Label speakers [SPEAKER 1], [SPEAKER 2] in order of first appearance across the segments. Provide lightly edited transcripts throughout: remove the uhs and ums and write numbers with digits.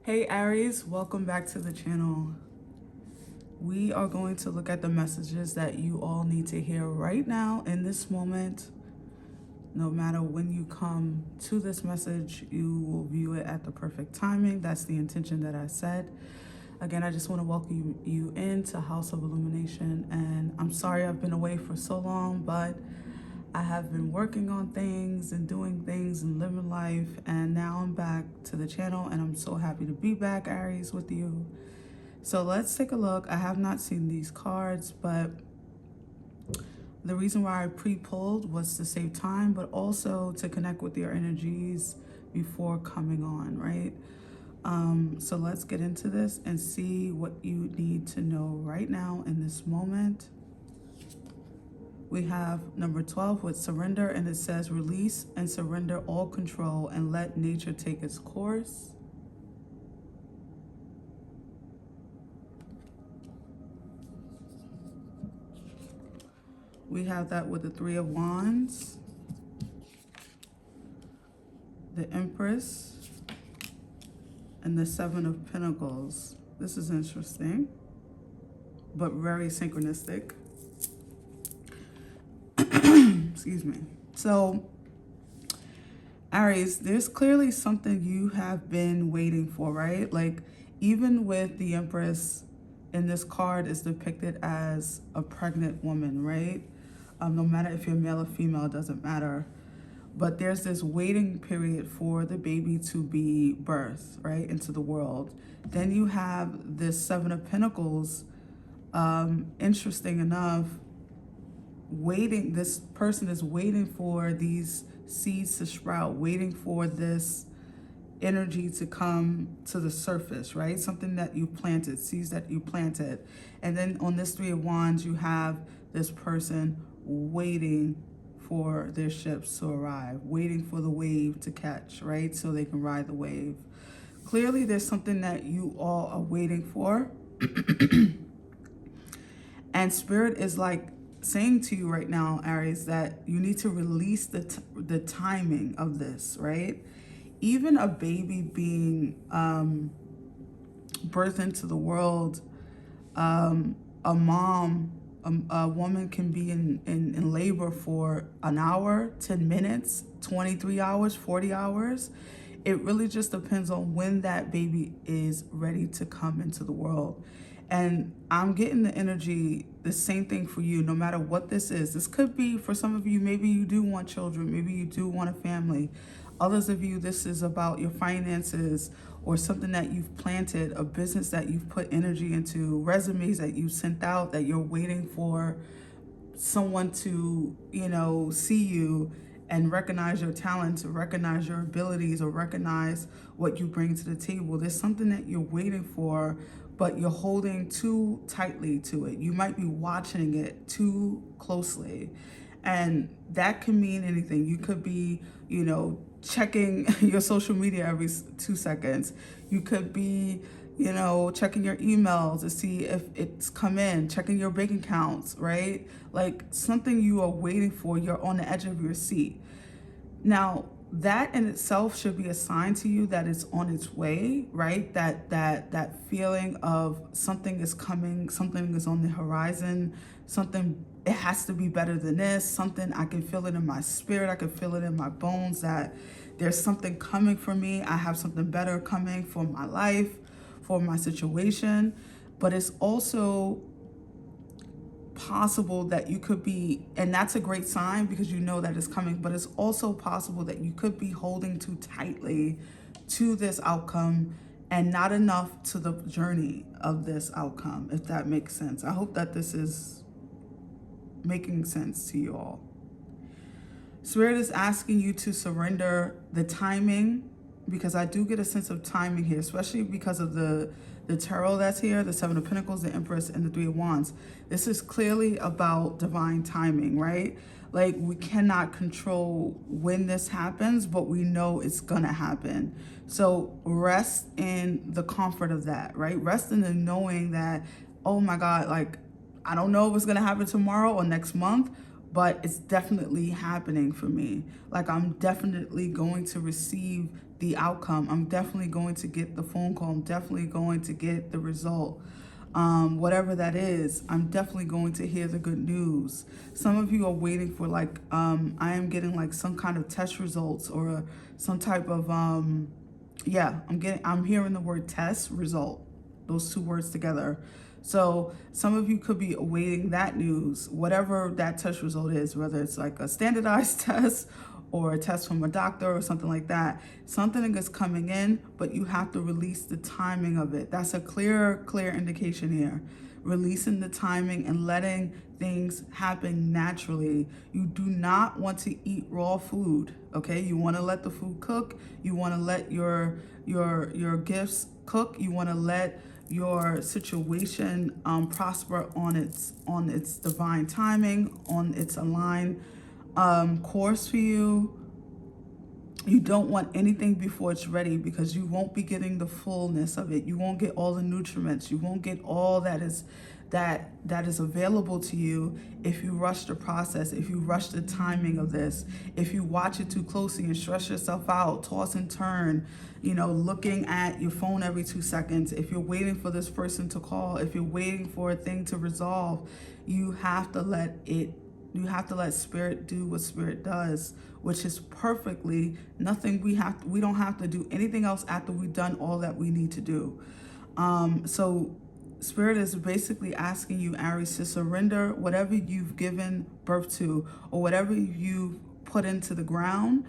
[SPEAKER 1] Hey Aries, welcome back to the channel. We are going to look at the messages that you all need to hear right now in this moment. No matter when you come to this message, you will view it at the perfect timing. That's the intention that I said. Again, I just want to welcome you into House of Illumination. And I'm sorry I've been away for so long, but I have been working on things and doing things and living life, and now I'm back to the channel and I'm so happy to be back, Aries, with you. So let's take a look. I have not seen these cards, but the reason why I pre-pulled was to save time, but also to connect with your energies before coming on, right? So let's get into this and see what you need to know right now in this moment. We have number 12 with surrender, and it says release and surrender all control and let nature take its course. We have that with the 3 of Wands, the Empress, and the 7 of Pentacles. This is interesting, but very synchronistic. Excuse me. So, Aries, there's clearly something you have been waiting for, right? Like, even with the Empress in this card is depicted as a pregnant woman, right? No matter if you're male or female, it doesn't matter. But there's this waiting period for the baby to be birthed, right, into the world. Then you have this 7 of Pentacles. Interesting enough, this person is waiting for these seeds to sprout, waiting for this energy to come to the surface, right? Something that you planted, seeds that you planted. And then on this 3 of Wands, you have this person waiting for their ships to arrive, waiting for the wave to catch, right? So they can ride the wave. Clearly, there's something that you all are waiting for. And Spirit is like saying to you right now, Aries, that you need to release the timing of this, right? Even a baby being birthed into the world, a mom, a woman can be in labor for an hour, 10 minutes, 23 hours, 40 hours. It really just depends on when that baby is ready to come into the world. And I'm getting the energy, the same thing for you, no matter what this is. This could be, for some of you, maybe you do want children, maybe you do want a family. Others of you, this is about your finances or something that you've planted, a business that you've put energy into, resumes that you've sent out that you're waiting for someone to, see you and recognize your talents, or recognize your abilities, or recognize what you bring to the table. There's something that you're waiting for, but you're holding too tightly to it. You might be watching it too closely. And that can mean anything. You could be, checking your social media every 2 seconds. You could be, checking your emails to see if it's come in, checking your bank accounts, right? Like something you are waiting for, you're on the edge of your seat. Now, that in itself should be a sign to you that it's on its way, right? That feeling of something is coming, something is on the horizon, something, it has to be better than this, something, I can feel it in my spirit, I can feel it in my bones that there's something coming for me. I have something better coming for my life, for my situation. But it's also possible that you could be, and that's a great sign because you know that it's coming, but it's also possible that you could be holding too tightly to this outcome and not enough to the journey of this outcome, if that makes sense. I hope that this is making sense to you all. Spirit is asking you to surrender the timing, because I do get a sense of timing here, especially because of the tarot that's here, the 7 of Pentacles, the Empress, and the 3 of Wands. This is clearly about divine timing, right? Like, we cannot control when this happens, but we know it's gonna happen. So rest in the comfort of that, right? Rest in the knowing that, oh my God, like, I don't know if it's gonna happen tomorrow or next month, but it's definitely happening for me. Like, I'm definitely going to receive the outcome. I'm definitely going to get the phone call. I'm definitely going to get the result. Whatever that is, I'm definitely going to hear the good news. Some of you are waiting for like, I am getting like some kind of test results or some type of, I'm hearing the word test result, those two words together. So some of you could be awaiting that news, whatever that test result is, whether it's like a standardized test or a test from a doctor or something like that. Something is coming in, but you have to release the timing of it. That's a clear indication here. Releasing the timing and letting things happen naturally. You do not want to eat raw food, okay? You want to let the food cook. You want to let your gifts cook. You want to let your situation prosper on its divine timing, on its aligned course for you. You don't want anything before it's ready, because you won't be getting the fullness of it. You won't get all the nutriments. You won't get all that is available to you if you rush the process, if you rush the timing of this, if you watch it too closely and stress yourself out, toss and turn, looking at your phone every 2 seconds. If you're waiting for this person to call, if you're waiting for a thing to resolve, you have to let spirit do what spirit does, which is perfectly nothing. We don't have to do anything else after we've done all that we need to do. So spirit is basically asking you, Aries, to surrender whatever you've given birth to or whatever you've put into the ground,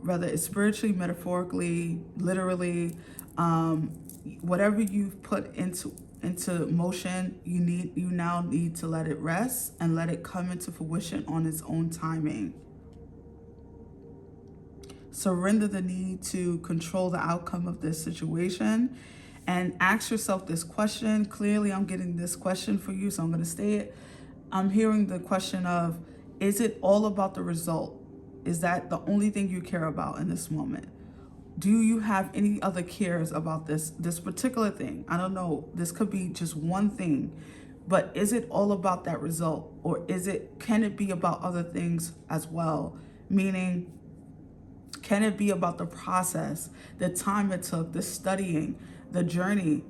[SPEAKER 1] whether it's spiritually, metaphorically, literally, whatever you've put into motion, you now need to let it rest and let it come into fruition on its own timing. Surrender the need to control the outcome of this situation and ask yourself this question. Clearly, I'm getting this question for you, so I'm going to say it. I'm hearing the question of, is it all about the result? Is that the only thing you care about in this moment? Do you have any other cares about this particular thing? I don't know. This could be just one thing, but is it all about that result, or can it be about other things as well? Meaning, can it be about the process, the time it took, the studying, the journey,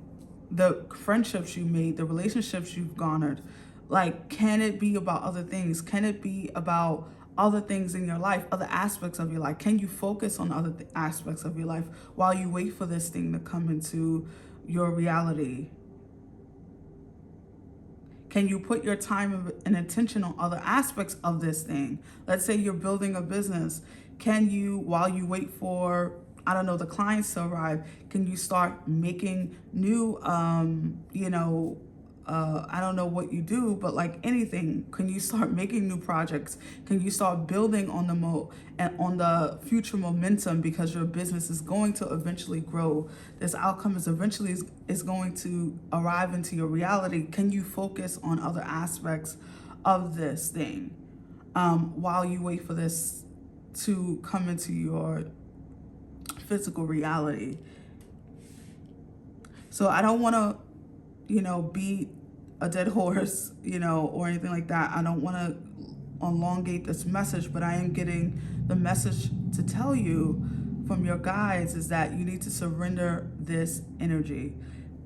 [SPEAKER 1] the friendships you made, the relationships you've garnered? Like, can it be about other things? Can it be about other things in your life, other aspects of your life? Can you focus on other aspects of your life while you wait for this thing to come into your reality? Can you put your time and attention on other aspects of this thing? Let's say you're building a business. Can you, while you wait for, the clients to arrive, can you start making new, I don't know what you do, but like anything, can you start making new projects? Can you start building on the future momentum, because your business is going to eventually grow? This outcome is eventually going to arrive into your reality. Can you focus on other aspects of this thing while you wait for this to come into your physical reality? So I don't want to beat a dead horse, or anything like that. I don't want to elongate this message, but I am getting the message to tell you from your guides is that you need to surrender this energy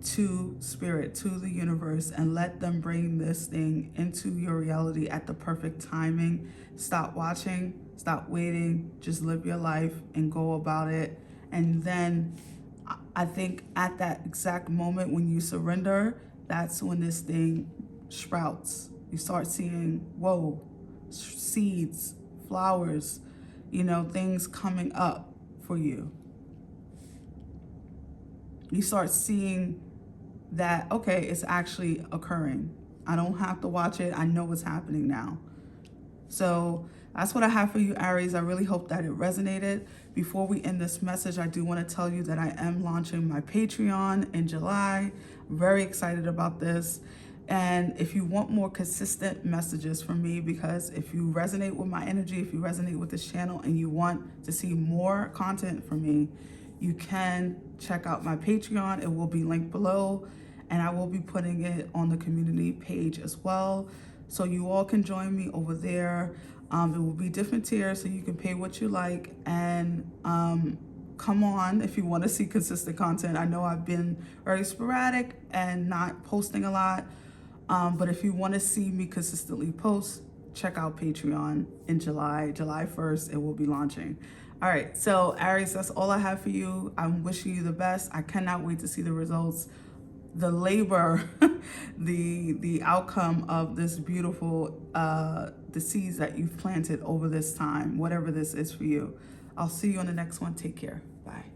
[SPEAKER 1] to spirit, to the universe, and let them bring this thing into your reality at the perfect timing. Stop watching, stop waiting, just live your life and go about it. And then I think at that exact moment when you surrender, that's when this thing sprouts. You start seeing, seeds, flowers, things coming up for you. You start seeing that, okay, it's actually occurring. I don't have to watch it. I know what's happening now. So that's what I have for you, Aries. I really hope that it resonated. Before we end this message, I do want to tell you that I am launching my Patreon in July. I'm very excited about this. And if you want more consistent messages from me, because if you resonate with my energy, if you resonate with this channel and you want to see more content from me, you can check out my Patreon. It will be linked below, and I will be putting it on the community page as well. So you all can join me over there. It will be different tiers, so you can pay what you like. And come on if you want to see consistent content. I know I've been very sporadic and not posting a lot, but if you want to see me consistently post, check out Patreon in July 1st. It will be launching. All right, so Aries, that's all I have for you. I'm wishing you the best. I cannot wait to see the results, the labor, the outcome of this beautiful, the seeds that you've planted over this time, whatever this is for you. I'll see you on the next one. Take care. Bye.